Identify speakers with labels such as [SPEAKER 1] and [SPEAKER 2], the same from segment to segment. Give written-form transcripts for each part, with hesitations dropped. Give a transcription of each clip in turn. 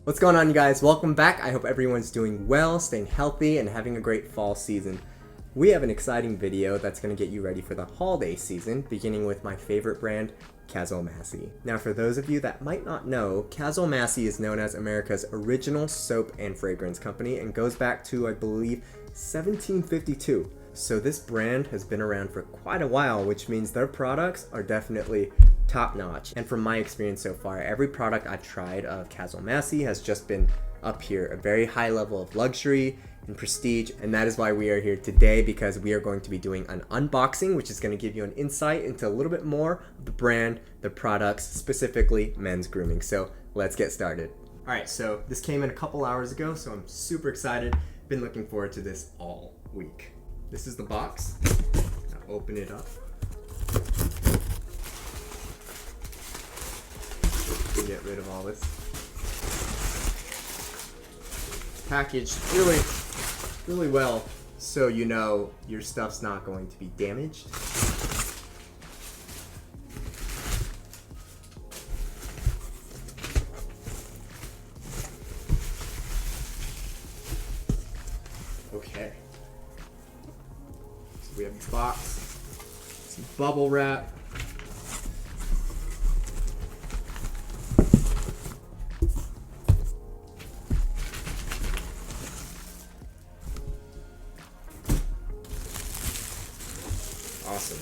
[SPEAKER 1] What's going on, you guys? Welcome back. I hope everyone's doing well, staying healthy, and having a great fall season. We have an exciting video that's going to get you ready for the holiday season, beginning with my favorite brand, Caswell-Massey. Now, for those of you that might not know, Caswell-Massey is known as America's original soap and fragrance company and goes back to, I believe, 1752. So this brand has been around for quite a while, which means their products are definitely top-notch. And from my experience so far, every product I've tried of Caswell-Massey has just been up here, a very high level of luxury and prestige, and that is why we are here today, because we are going to be doing an unboxing, which is going to give you an insight into a little bit more of the brand, the products, specifically men's grooming. So let's get started. All right, so this came in a couple hours ago, so I'm super excited. Been looking forward to this all week. This is the box. Now open it up. Get rid of all this. Packaged really well, so you know your stuff's not going to be damaged. Okay. So we have the box, some bubble wrap. Awesome.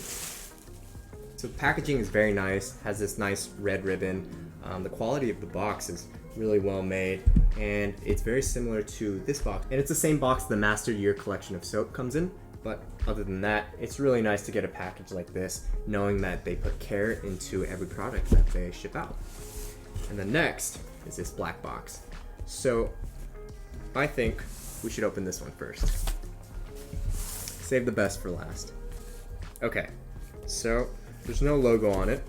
[SPEAKER 1] So the packaging is very nice, has this nice red ribbon. The quality of the box is really well made, and it's very similar to this box. And it's the same box the Master Year collection of soap comes in, but other than that, it's really nice to get a package like this, knowing that they put care into every product that they ship out. And then next is this black box. So I think we should open this one first. Save the best for last. Okay, so there's no logo on it.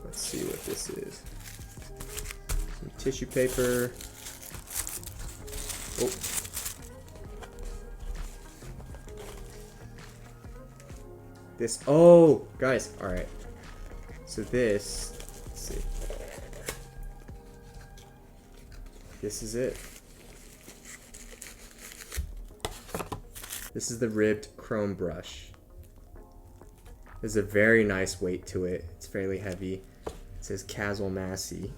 [SPEAKER 1] Let's see what this is. Some tissue paper. Oh. This, oh, guys, all right. So this, let's see. This is it. This is the ribbed chrome brush. There's a very nice weight to it. It's fairly heavy. It says Caswell-Massey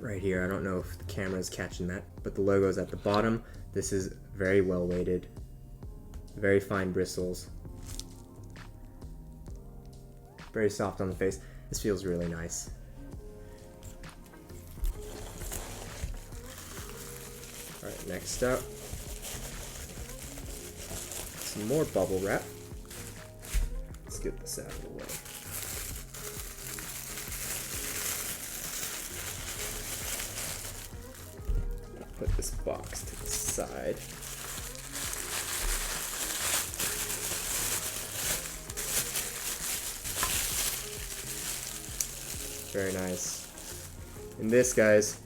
[SPEAKER 1] right here. I don't know if the camera is catching that, but the logo is at the bottom. This is very well weighted. Very fine bristles. Very soft on the face. This feels really nice. All right, next up. Some more bubble wrap. Let's get this out of the way. Put this box to the side. Very nice. And this, guys,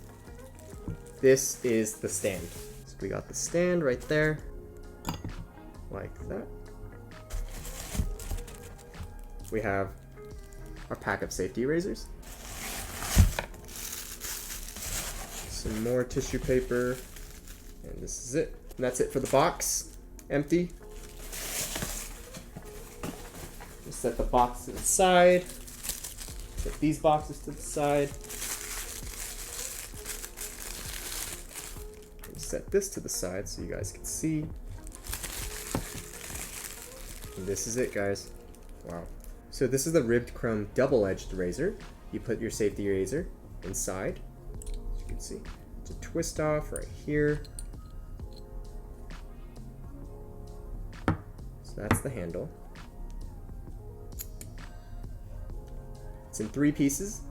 [SPEAKER 1] this is the stand. So we got the stand right there. Like that. We have our pack of safety erasers. Some more tissue paper. And this is it. And that's it for the box. Empty. Just set the box to the side. Set these boxes to the side. And set this to the side so you guys can see. And this is it, guys. Wow. So this is the ribbed chrome double-edged razor. You put your safety razor inside, as you can see. It's a twist off right here. So that's the handle. It's in 3 pieces.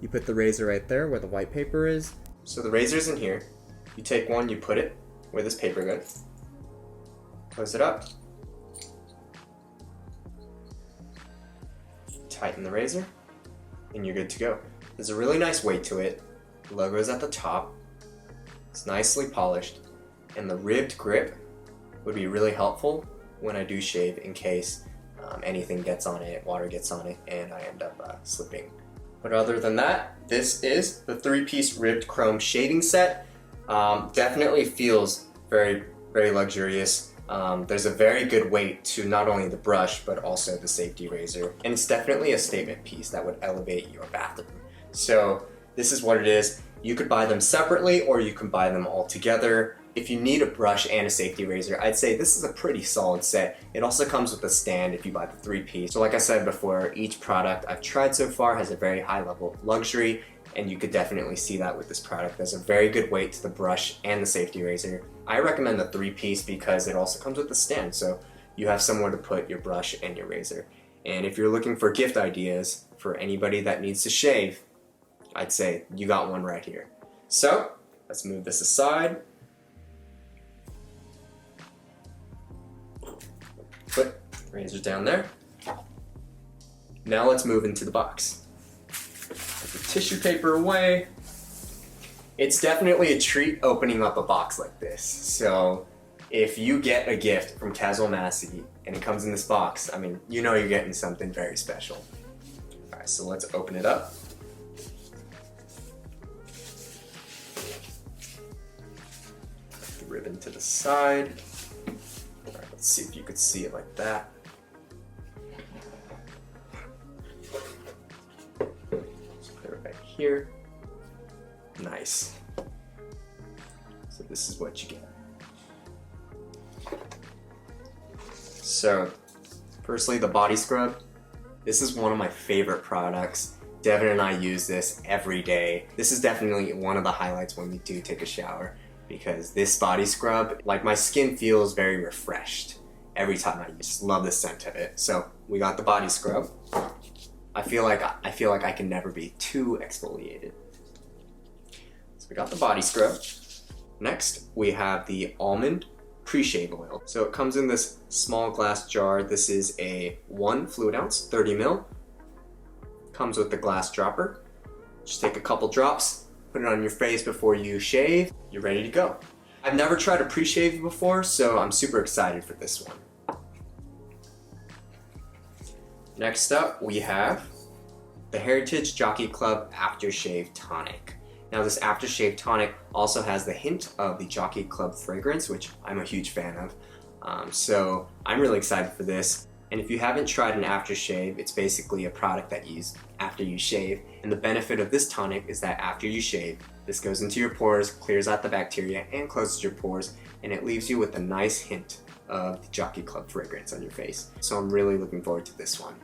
[SPEAKER 1] You put the razor right there where the white paper is. So the razor's in here. You take one, you put it where this paper goes. Close it up. Tighten the razor, and you're good to go. There's a really nice weight to it. The logo is at the top. It's nicely polished, and the ribbed grip would be really helpful when I do shave in case anything gets on it, water gets on it, and I end up slipping But other than that, this is the 3-piece ribbed chrome shaving set. Definitely feels very, very luxurious. There's a very good weight to not only the brush, but also the safety razor. And it's definitely a statement piece that would elevate your bathroom. So this is what it is. You could buy them separately or you can buy them all together. If you need a brush and a safety razor, I'd say this is a pretty solid set. It also comes with a stand if you buy the 3-piece. So like I said before, each product I've tried so far has a very high level of luxury, and you could definitely see that with this product. There's a very good weight to the brush and the safety razor. I recommend the 3-piece because it also comes with a stand, so you have somewhere to put your brush and your razor. And if you're looking for gift ideas for anybody that needs to shave, I'd say you got one right here. So let's move this aside. Put razors down there. Now let's move into the box. Put the tissue paper away. It's definitely a treat opening up a box like this. So if you get a gift from Caswell-Massey and it comes in this box, I mean, you know you're getting something very special. All right, so let's open it up. Put the ribbon to the side. Let's see if you could see it like that. Just put it right here. Nice. So this is what you get. So, firstly, the body scrub. This is one of my favorite products. Devin and I use this every day. This is definitely one of the highlights when we do take a shower, because this body scrub, like, my skin feels very refreshed every time I just love the scent of it. So we got the body scrub. I feel like I can never be too exfoliated. So we got the body scrub. Next, we have the Almond Pre-Shave Oil. So it comes in this small glass jar. This is a 1 fluid ounce, 30 ml. Comes with the glass dropper. Just take a couple drops, put it on your face before you shave. You're ready to go. I've never tried a pre-shave before, so I'm super excited for this one. Next up, we have the Heritage Jockey Club Aftershave Tonic. Now this aftershave tonic also has the hint of the Jockey Club fragrance, which I'm a huge fan of. So I'm really excited for this. And if you haven't tried an aftershave, it's basically a product that you use after you shave. And the benefit of this tonic is that after you shave, this goes into your pores, clears out the bacteria, and closes your pores, and it leaves you with a nice hint of the Jockey Club fragrance on your face. So I'm really looking forward to this one.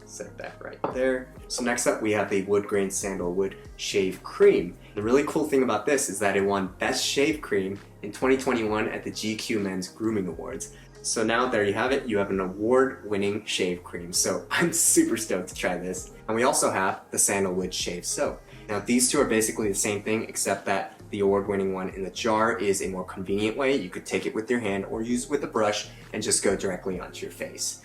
[SPEAKER 1] Set that right there. So next up, we have the Woodgrain Sandalwood Shave Cream. The really cool thing about this is that it won Best Shave Cream in 2021 at the GQ Men's Grooming Awards. So now there you have it, you have an award-winning shave cream. So I'm super stoked to try this. And we also have the Sandalwood Shave Soap. Now these two are basically the same thing, except that the award-winning one in the jar is a more convenient way. You could take it with your hand or use it with a brush and just go directly onto your face.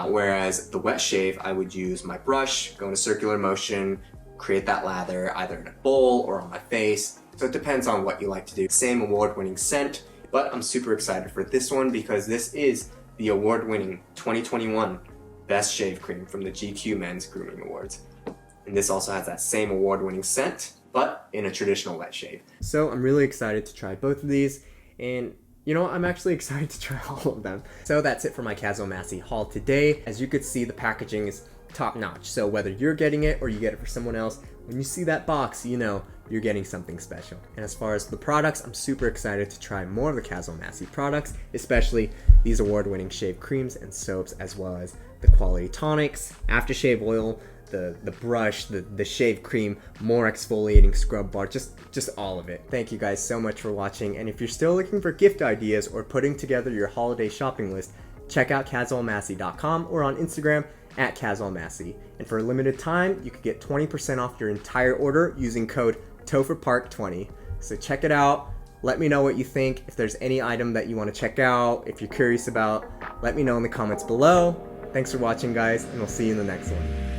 [SPEAKER 1] Whereas the wet shave, I would use my brush, go in a circular motion, create that lather either in a bowl or on my face. So it depends on what you like to do. Same award-winning scent, but I'm super excited for this one because this is the award-winning 2021 Best Shave Cream from the GQ Men's Grooming Awards. And this also has that same award-winning scent, but in a traditional wet shave. So I'm really excited to try both of these, and you know, I'm actually excited to try all of them. So that's it for my Caswell-Massey haul today. As you could see, the packaging is top notch. So whether you're getting it or you get it for someone else, when you see that box, you know you're getting something special. And as far as the products, I'm super excited to try more of the Caswell-Massey products, especially these award-winning shave creams and soaps, as well as the quality tonics, aftershave oil, the brush, the shave cream, more exfoliating scrub bar, just all of it. Thank you guys so much for watching, and if you're still looking for gift ideas or putting together your holiday shopping list, check out Caswell-Massey.com or on Instagram at Caswell-Massey. And for a limited time, you could get 20% off your entire order using code TOPHERPARK20. So check it out. Let me know what you think. If there's any item that you want to check out, if you're curious about, let me know in the comments below. Thanks for watching, guys, and we'll see you in the next one.